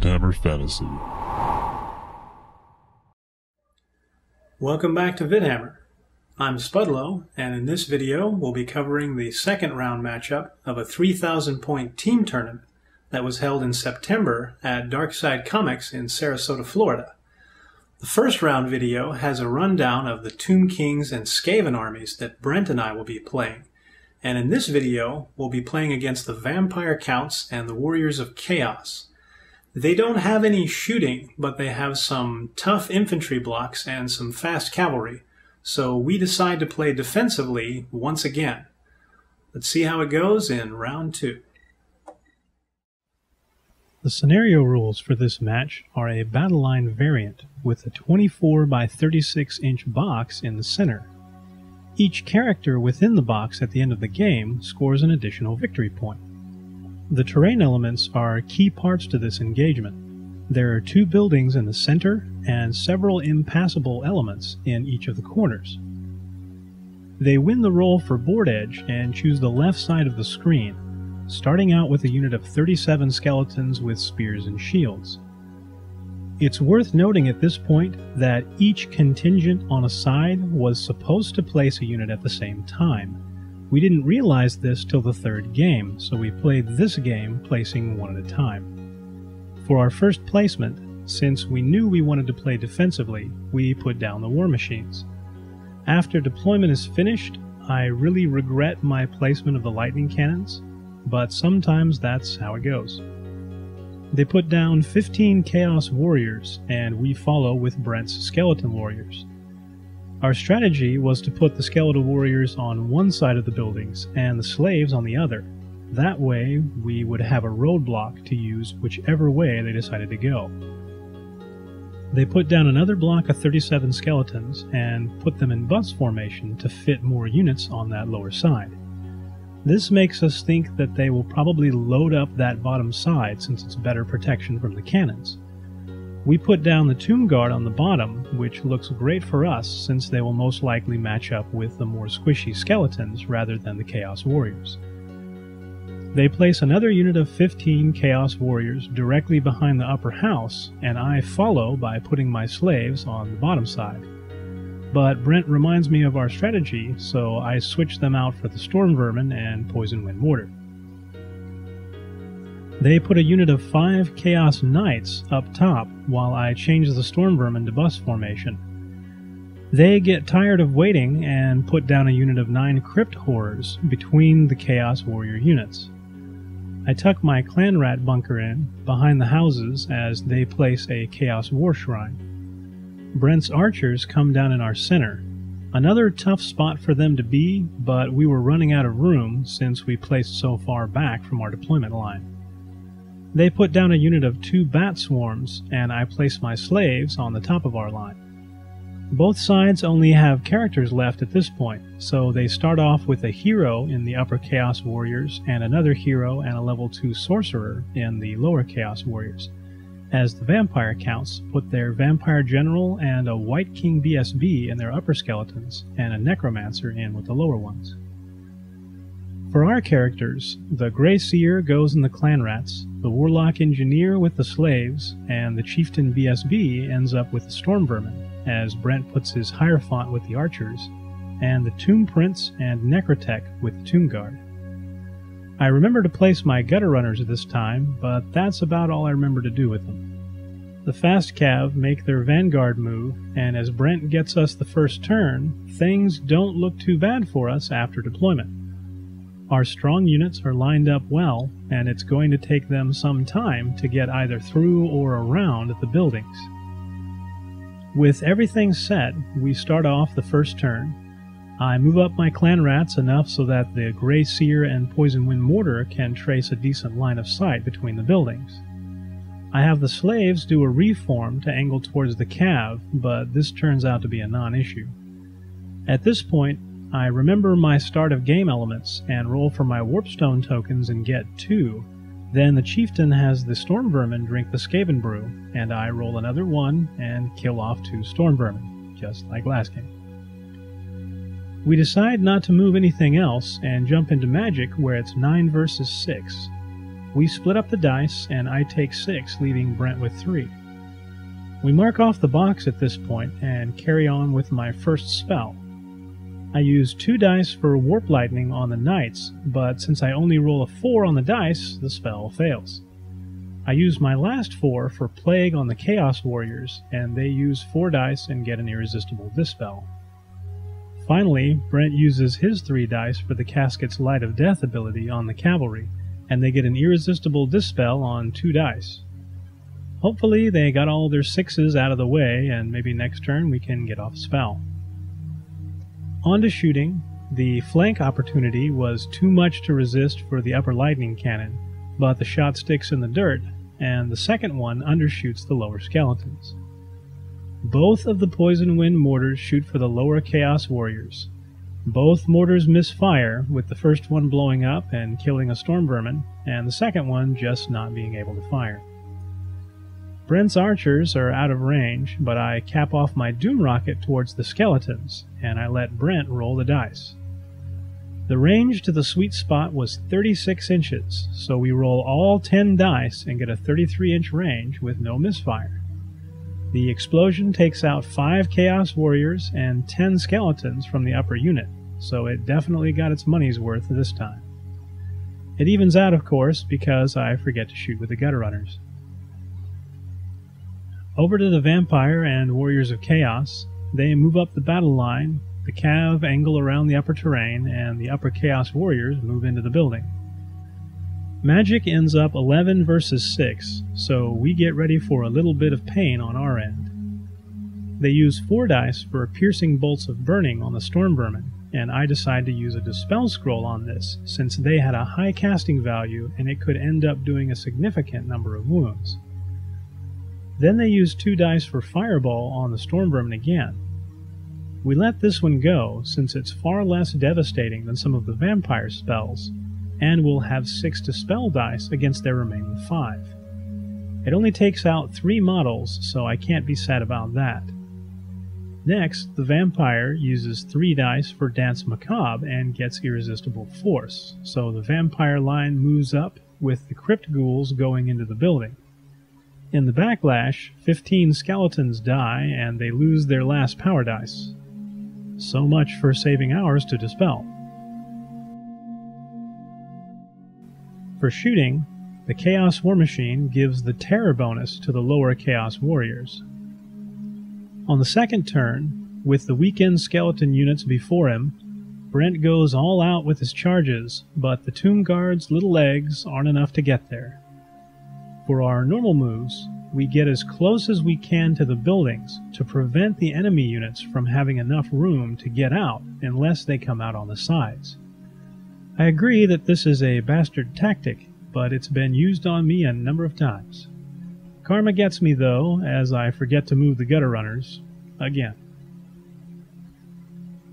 Vidhammer Fantasy. Welcome back to Vidhammer. I'm Spudlow, and in this video we'll be covering the second round matchup of a 3,000 point team tournament that was held in September at Darkside Comics in Sarasota, Florida. The first round video has a rundown of the Tomb Kings and Skaven armies that Brent and I will be playing. And in this video, we'll be playing against the Vampire Counts and the Warriors of Chaos. They don't have any shooting, but they have some tough infantry blocks and some fast cavalry. So we decide to play defensively once again. Let's see how it goes in round 2. The scenario rules for this match are a battle line variant with a 24 by 36 inch box in the center. Each character within the box at the end of the game scores an additional victory point. The terrain elements are key parts to this engagement. There are 2 buildings in the center and several impassable elements in each of the corners. They win the roll for board edge and choose the left side of the screen, starting out with a unit of 37 skeletons with spears and shields. It's worth noting at this point that each contingent on a side was supposed to place a unit at the same time. We didn't realize this till the 3rd game, so we played this game placing one at a time. For our first placement, since we knew we wanted to play defensively, we put down the war machines. After deployment is finished, I really regret my placement of the lightning cannons, but sometimes that's how it goes. They put down 15 Chaos Warriors, and we follow with Brent's Skeleton Warriors. Our strategy was to put the Skeletal Warriors on one side of the buildings and the slaves on the other. That way, we would have a roadblock to use whichever way they decided to go. They put down another block of 37 skeletons and put them in bus formation to fit more units on that lower side. This makes us think that they will probably load up that bottom side since it's better protection from the cannons. We put down the Tomb Guard on the bottom, which looks great for us since they will most likely match up with the more squishy skeletons rather than the Chaos Warriors. They place another unit of 15 Chaos Warriors directly behind the upper house, and I follow by putting my slaves on the bottom side. But Brent reminds me of our strategy, so I switch them out for the Storm Vermin and Poison Wind Mortar. They put a unit of 5 Chaos Knights up top while I change the Storm Vermin to bus formation. They get tired of waiting and put down a unit of 9 Crypt Horrors between the Chaos Warrior units. I tuck my Clan Rat bunker in behind the houses as they place a Chaos War Shrine. Brent's archers come down in our center. Another tough spot for them to be, but we were running out of room since we placed so far back from our deployment line. They put down a unit of 2 Bat Swarms, and I place my slaves on the top of our line. Both sides only have characters left at this point, so they start off with a hero in the upper Chaos Warriors and another hero and a level 2 sorcerer in the lower Chaos Warriors, as the Vampire Counts put their Vampire General and a White King BSB in their upper skeletons and a Necromancer in with the lower ones. For our characters, the Grey Seer goes in the Clan Rats, the Warlock Engineer with the slaves, and the Chieftain BSB ends up with the Storm Vermin, as Brent puts his Hierophant with the archers, and the Tomb Prince and Necrotech with the Tomb Guard. I remember to place my Gutter Runners at this time, but that's about all I remember to do with them. The Fast Cav make their Vanguard move, and as Brent gets us the first turn, things don't look too bad for us after deployment. Our strong units are lined up well, and it's going to take them some time to get either through or around the buildings. With everything set, we start off the first turn. I move up my Clan Rats enough so that the Grey Seer and Poison Wind Mortar can trace a decent line of sight between the buildings. I have the slaves do a reform to angle towards the Cav, but this turns out to be a non-issue. At this point, I remember my start of game elements and roll for my Warpstone tokens and get 2. Then the Chieftain has the Storm Vermin drink the Skaven Brew, and I roll another 1 and kill off 2 Storm Vermin, just like last game. We decide not to move anything else and jump into Magic where it's 9 versus 6. We split up the dice, and I take 6, leaving Brent with 3. We mark off the box at this point and carry on with my first spell. I use 2 dice for Warp Lightning on the Knights, but since I only roll a 4 on the dice, the spell fails. I use my last 4 for Plague on the Chaos Warriors, and they use 4 dice and get an Irresistible Dispel. Finally, Brent uses his 3 dice for the Casket's Light of Death ability on the Cavalry, and they get an Irresistible Dispel on 2 dice. Hopefully they got all their 6s out of the way, and maybe next turn we can get off a spell. On to shooting. The flank opportunity was too much to resist for the upper lightning cannon, but the shot sticks in the dirt, and the second one undershoots the lower skeletons. Both of the Poison Wind mortars shoot for the lower Chaos Warriors. Both mortars misfire, with the first one blowing up and killing a Storm Vermin, and the second one just not being able to fire. Brent's archers are out of range, but I cap off my Doom Rocket towards the skeletons, and I let Brent roll the dice. The range to the sweet spot was 36 inches, so we roll all 10 dice and get a 33-inch range with no misfire. The explosion takes out 5 Chaos Warriors and 10 skeletons from the upper unit, so it definitely got its money's worth this time. It evens out, of course, because I forget to shoot with the Gutter Runners. Over to the Vampire and Warriors of Chaos. They move up the battle line, the Cav angle around the upper terrain, and the upper Chaos Warriors move into the building. Magic ends up 11 versus 6, so we get ready for a little bit of pain on our end. They use 4 dice for piercing bolts of burning on the Storm Vermin, and I decide to use a Dispel Scroll on this, since they had a high casting value and it could end up doing a significant number of wounds. Then they use 2 dice for Fireball on the Storm Vermin again. We let this one go, since it's far less devastating than some of the vampire spells, and we'll have 6 Dispel dice against their remaining 5. It only takes out 3 models, so I can't be sad about that. Next, the vampire uses 3 dice for Dance Macabre and gets Irresistible Force, so the vampire line moves up with the Crypt Ghouls going into the building. In the backlash, 15 skeletons die and they lose their last power dice. So much for saving ours to dispel. For shooting, the Chaos War Machine gives the terror bonus to the lower Chaos Warriors. On the second turn, with the weakened skeleton units before him, Brent goes all out with his charges, but the Tomb Guard's little legs aren't enough to get there. For our normal moves, we get as close as we can to the buildings to prevent the enemy units from having enough room to get out unless they come out on the sides. I agree that this is a bastard tactic, but it's been used on me a number of times. Karma gets me though, as I forget to move the Gutter Runners again.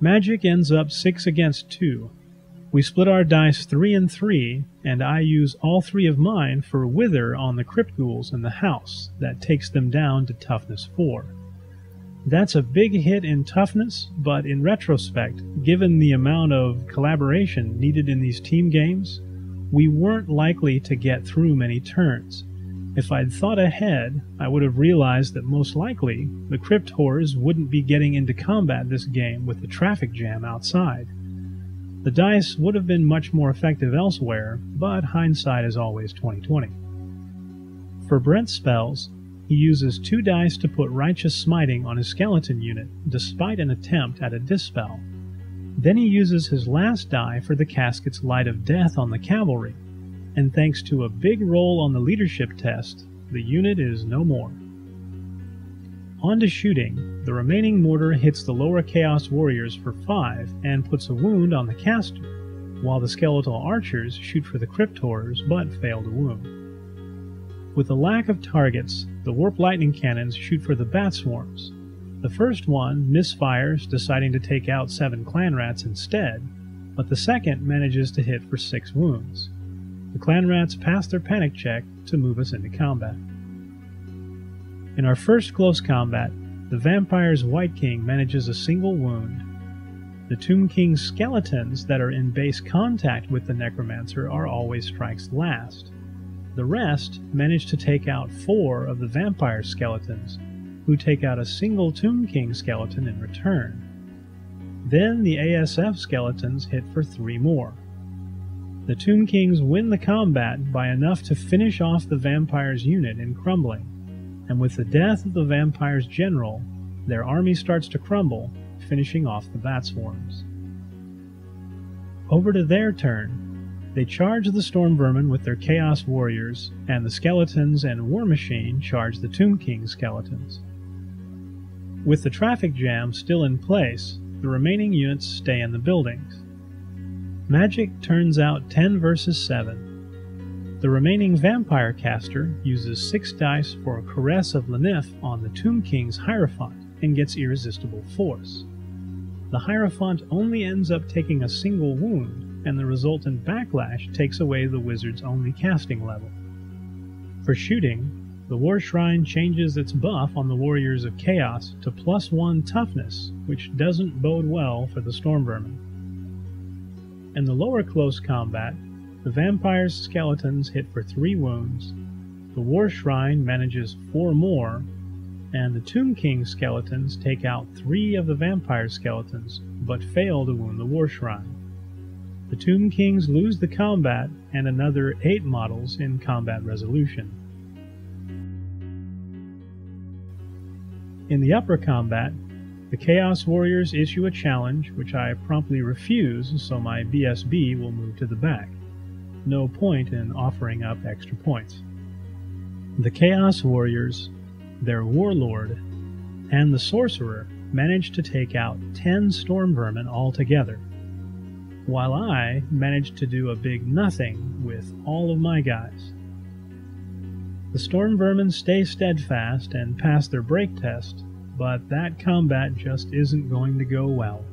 Magic ends up 6 against 2. We split our dice 3 and 3, and I use all 3 of mine for Wither on the Crypt Ghouls in the house. That takes them down to Toughness 4. That's a big hit in toughness, but in retrospect, given the amount of collaboration needed in these team games, we weren't likely to get through many turns. If I'd thought ahead, I would have realized that most likely the Crypt Horrors wouldn't be getting into combat this game with the traffic jam outside. The dice would have been much more effective elsewhere, but hindsight is always 20/20. For Brent's spells, he uses 2 dice to put Righteous Smiting on his skeleton unit, despite an attempt at a dispel. Then he uses his last die for the Casket's Light of Death on the Cavalry, and thanks to a big roll on the leadership test, the unit is no more. On to shooting, the remaining mortar hits the lower Chaos Warriors for 5 and puts a wound on the caster, while the skeletal archers shoot for the Crypt Horrors but fail to wound. With a lack of targets, the Warp Lightning Cannons shoot for the Bat Swarms. The first one misfires, deciding to take out 7 clan rats instead, but the second manages to hit for 6 wounds. The clan rats pass their panic check to move us into combat. In our first close combat, the Vampire's White King manages a single wound. The Tomb King's skeletons that are in base contact with the Necromancer are always strikes last. The rest manage to take out 4 of the vampire skeletons, who take out a single Tomb King skeleton in return. Then the ASF skeletons hit for 3 more. The Tomb Kings win the combat by enough to finish off the vampire's unit in crumbling, and with the death of the vampire's general, their army starts to crumble, finishing off the bat swarms. Over to their turn, they charge the storm vermin with their chaos warriors, and the skeletons and War Machine charge the Tomb King skeletons. With the traffic jam still in place, the remaining units stay in the buildings. Magic turns out 10 versus 7. The remaining vampire caster uses 6 dice for a Caress of Lenif on the Tomb King's Hierophant and gets irresistible force. The Hierophant only ends up taking a single wound, and the resultant backlash takes away the wizard's only casting level. For shooting, the War Shrine changes its buff on the Warriors of Chaos to +1 toughness, which doesn't bode well for the Storm Vermin. In the lower close combat, the vampire's skeletons hit for 3 wounds, the War Shrine manages 4 more, and the Tomb King skeletons take out 3 of the vampire skeletons, but fail to wound the War Shrine. The Tomb Kings lose the combat and another 8 models in combat resolution. In the upper combat, the Chaos Warriors issue a challenge, which I promptly refuse, so my BSB will move to the back. No point in offering up extra points. The Chaos Warriors, their Warlord, and the Sorcerer manage to take out 10 Storm Vermin altogether, while I managed to do a big nothing with all of my guys. The Storm Vermin stay steadfast and pass their break test, but that combat just isn't going to go well.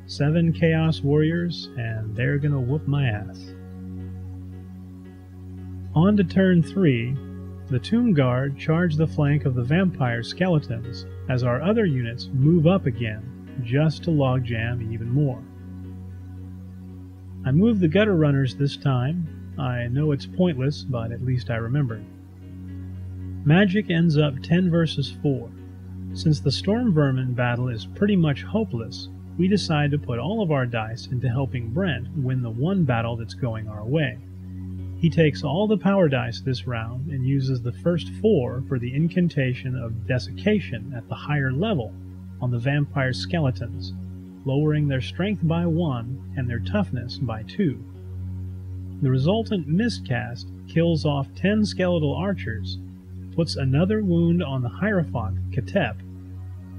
7 Chaos Warriors, and they're gonna whoop my ass. On to turn 3, the Tomb Guard charge the flank of the vampire skeletons as our other units move up again, just to logjam even more. I moved the gutter runners this time. I know it's pointless, but at least I remembered. Magic ends up 10 versus 4. Since the Storm Vermin battle is pretty much hopeless, we decide to put all of our dice into helping Brent win the one battle that's going our way. He takes all the power dice this round and uses the first 4 for the incantation of Desiccation at the higher level on the vampire skeletons, lowering their strength by 1 and their toughness by 2. The resultant miscast kills off 10 skeletal archers, puts another wound on the Hierophant Ketep,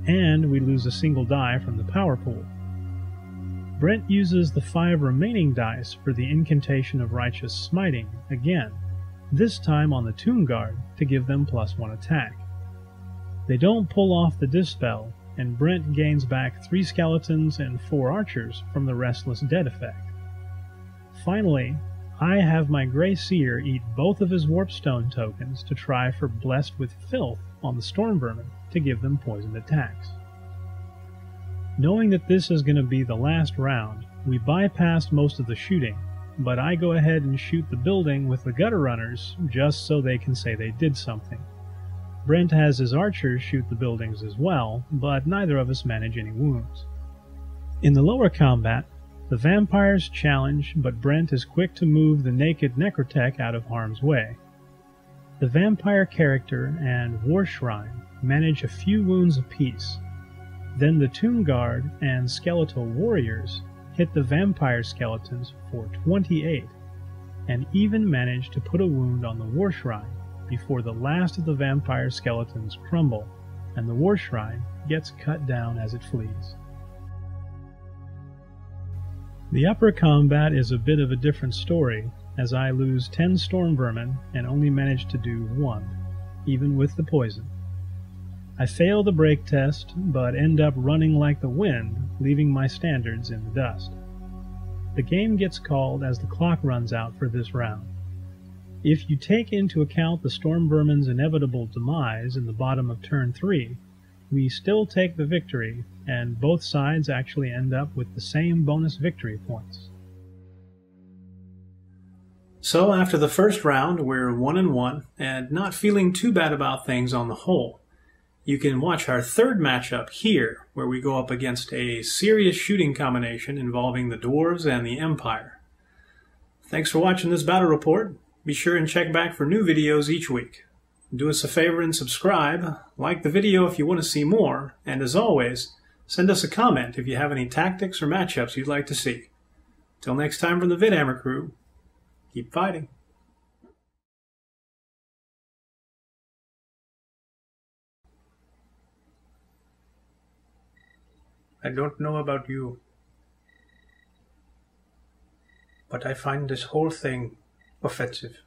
and we lose a single die from the power pool. Brent uses the 5 remaining dice for the incantation of Righteous Smiting again, this time on the Tomb Guard to give them +1 attack. They don't pull off the Dispel, and Brent gains back 3 skeletons and 4 archers from the Restless Dead effect. Finally, I have my Grey Seer eat both of his Warpstone tokens to try for Blessed with Filth on the Storm Vermin to give them poisoned attacks. Knowing that this is going to be the last round, we bypassed most of the shooting, but I go ahead and shoot the building with the gutter runners just so they can say they did something. Brent has his archers shoot the buildings as well, but neither of us manage any wounds. In the lower combat, the vampires challenge, but Brent is quick to move the naked Necrotech out of harm's way. The vampire character and War Shrine manage a few wounds apiece. Then the Tomb Guard and Skeletal Warriors hit the vampire skeletons for 28, and even manage to put a wound on the War Shrine before the last of the vampire skeletons crumble, and the War Shrine gets cut down as it flees. The upper combat is a bit of a different story, as I lose 10 Storm Vermin and only manage to do 1, even with the poison. I fail the break test, but end up running like the wind, leaving my standards in the dust. The game gets called as the clock runs out for this round. If you take into account the Storm Vermin's inevitable demise in the bottom of turn 3, we still take the victory, and both sides actually end up with the same bonus victory points. So after the first round, we're 1-1 and not feeling too bad about things on the whole. You can watch our third matchup here, where we go up against a serious shooting combination involving the Dwarves and the Empire. Thanks for watching this battle report. Be sure and check back for new videos each week. Do us a favor and subscribe, like the video if you want to see more, and as always, send us a comment if you have any tactics or matchups you'd like to see. Till next time from the Vidhammer crew, keep fighting. I don't know about you, but I find this whole thing offensive.